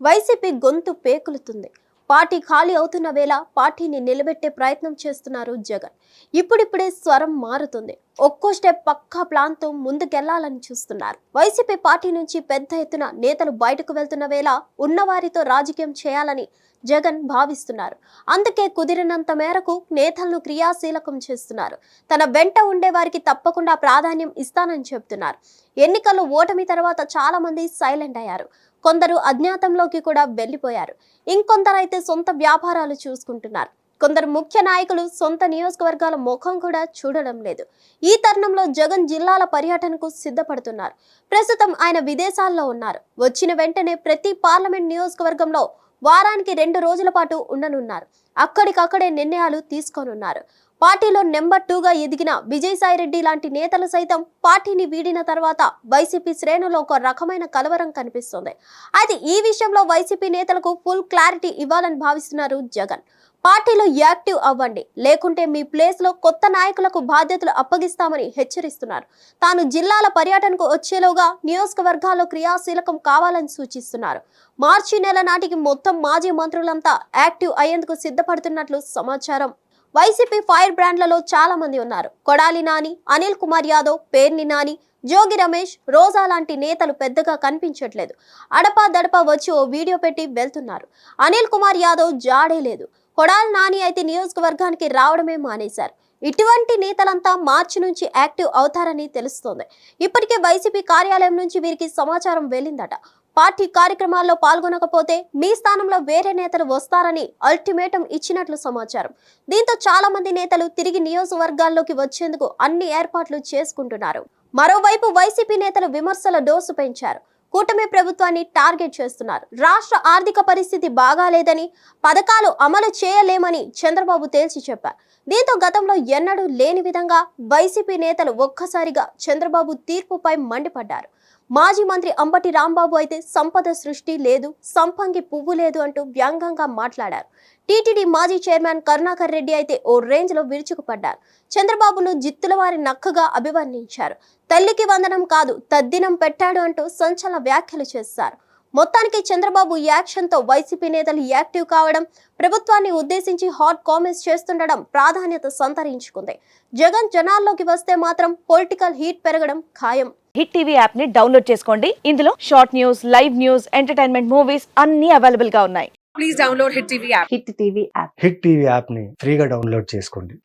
YCP గొంతు పేకులుతుంది. Party ఖాళీ అవుతున్న వేళ పార్టీని నిలబెట్టే ప్రయత్నం చేస్తున్నారు జగన్. ఇప్పుడిప్పుడే స్వరం మారుతుంది. ఒక్కో స్టెప్ పక్కా ప్లాన్ తో ముందుకెళ్లాలని చూస్తున్నారు. వైసీపీ పార్టీ నుంచి పెద్ద ఎత్తున నేతలు బయటకు వెళ్తున్న వేళ ఉన్నవారితో రాజకీయం చేయాలని జగన్ భావిస్తున్నారు. అందుకే కుదిరినంత మేరకు నేతలను క్రియాశీలకం చేస్తున్నారు. తన వెంట ఉండే వారికి తప్పకుండా ప్రాధాన్యం ఇస్తానని చెబుతున్నారు. ఎన్నికల్లో ఓటమి తర్వాత చాలా మంది సైలెంట్ అయ్యారు. కొందరు అజ్ఞాతంలోకి కూడా వెళ్లిపోయారు. ఇంకొందరైతే సొంత వ్యాపారాలు చూసుకుంటున్నారు. కొందరు ముఖ్య నాయకులు సొంత నియోజకవర్గాల ముఖం కూడా చూడడం లేదు. ఈ తరుణంలో జగన్ జిల్లాల పర్యటనకు సిద్ధపడుతున్నారు. ప్రస్తుతం ఆయన విదేశాల్లో ఉన్నారు. వచ్చిన వెంటనే ప్రతి పార్లమెంట్ నియోజకవర్గంలో వారానికి 2 రోజుల పాటు ఉండనున్నారు. అక్కడికక్కడే నిర్ణయాలు తీసుకోనున్నారు. పార్టీలో నెంబర్ 2గా ఎదిగిన విజయసాయిరెడ్డి లాంటి నేతలు సైతం పార్టీని వీడిన తర్వాత వైసీపీ శ్రేణులో ఒక రకమైన కలవరం కనిపిస్తుంది. అయితే ఈ విషయంలో వైసీపీ నేతలకు ఫుల్ క్లారిటీ ఇవ్వాలని భావిస్తున్నారు జగన్. పార్టీలో యాక్టివ్ అవ్వండి, లేకుంటే మీ ప్లేస్ లో కొత్త నాయకులకు బాధ్యతలు అప్పగిస్తామని హెచ్చరిస్తున్నారు. తాను జిల్లాల పర్యటనకు వచ్చేలోగా నియోజకవర్గాల్లో క్రియాశీలకం కావాలని సూచిస్తున్నారు. మార్చి నెల నాటికి మొత్తం మాజీ మంత్రులంతా యాక్టివ్ అయ్యేందుకు సిద్ధపడుతున్నట్లు సమాచారం. వైసీపీ ఫైర్ బ్రాండ్లలో చాలా మంది ఉన్నారు. కొడాలి నాని, అనిల్ కుమార్ యాదవ్, పేర్ని నాని, జోగి రమేష్, రోజా లాంటి నేతలు పెద్దగా కనిపించట్లేదు. అడపా దడపా వచ్చి ఓ వీడియో పెట్టి వెళ్తున్నారు. అనిల్ కుమార్ యాదవ్ జాడే లేదు. కొడాలి నాని అయితే నియోజకవర్గానికి రావడమే మానేశారు. ఇటువంటి నేతలంతా మార్చి నుంచి యాక్టివ్ అవుతారని తెలుస్తోంది. ఇప్పటికే వైసీపీ కార్యాలయం నుంచి వీరికి సమాచారం వెళ్ళిందట. పార్టీ కార్యక్రమాల్లో పాల్గొనకపోతే మీ స్థానంలో వేరే నేతలు వస్తారని అల్టిమేటం ఇచ్చినట్లు సమాచారం. దీంతో చాలా మంది నేతలు తిరిగి నియోజకవర్గాల్లోకి వచ్చేందుకు అన్ని ఏర్పాట్లు చేసుకుంటున్నారు. మరోవైపు వైసీపీ నేతలు విమర్శల డోసు పెంచారు. కూటమి ప్రభుత్వాన్ని టార్గెట్ చేస్తున్నారు. రాష్ట్ర ఆర్థిక పరిస్థితి బాగాలేదని, పథకాలు అమలు చేయలేమని చంద్రబాబు తేల్చి చెప్పారు. దీంతో గతంలో ఎన్నడూ లేని విధంగా వైసీపీ నేతలు ఒక్కసారిగా చంద్రబాబు తీర్పుపై మండిపడ్డారు. మాజీ మంత్రి అంబటి రాంబాబు అయితే సంపద సృష్టి లేదు, సంపంగి పువ్వు లేదు అంటూ వ్యంగ్యంగా మాట్లాడారు. టీటీడీ మాజీ చైర్మన్ కరుణాకర్ రెడ్డి అయితే ఓ రేంజ్ లో విరుచుకుపడ్డారు. చంద్రబాబును జిత్తుల వారి నక్కగా అభివర్ణించారు. తల్లికి వందనం కాదు, తద్దినం పెట్టాడు అంటూ సంచలన వ్యాఖ్యలు చేశారు. మొత్తానికి చంద్రబాబు యాక్షన్ తో వైసీపీ నేతలు యాక్టివ్ కావడం, ప్రభుత్వాన్ని ఉద్దేశించి హాట్ కామెంట్స్ చేస్తుండడం ప్రాధాన్యత సంతరించుకుంది. జగన్ జనాల్లోకి వస్తే మాత్రం పొలిటికల్ హీట్ పెరగడం ఖాయం. హిట్ టీవీ యాప్ ని డౌన్లోడ్ చేసుకోండి. ఇందులో short news, live news, entertainment movies అన్ని అవైలబుల్ గా ఉన్నాయి. Please download Hit TV app. Hit TV app. Hit TV యాప్ని ఫ్రీగా డౌన్లోడ్ చేసుకోండి.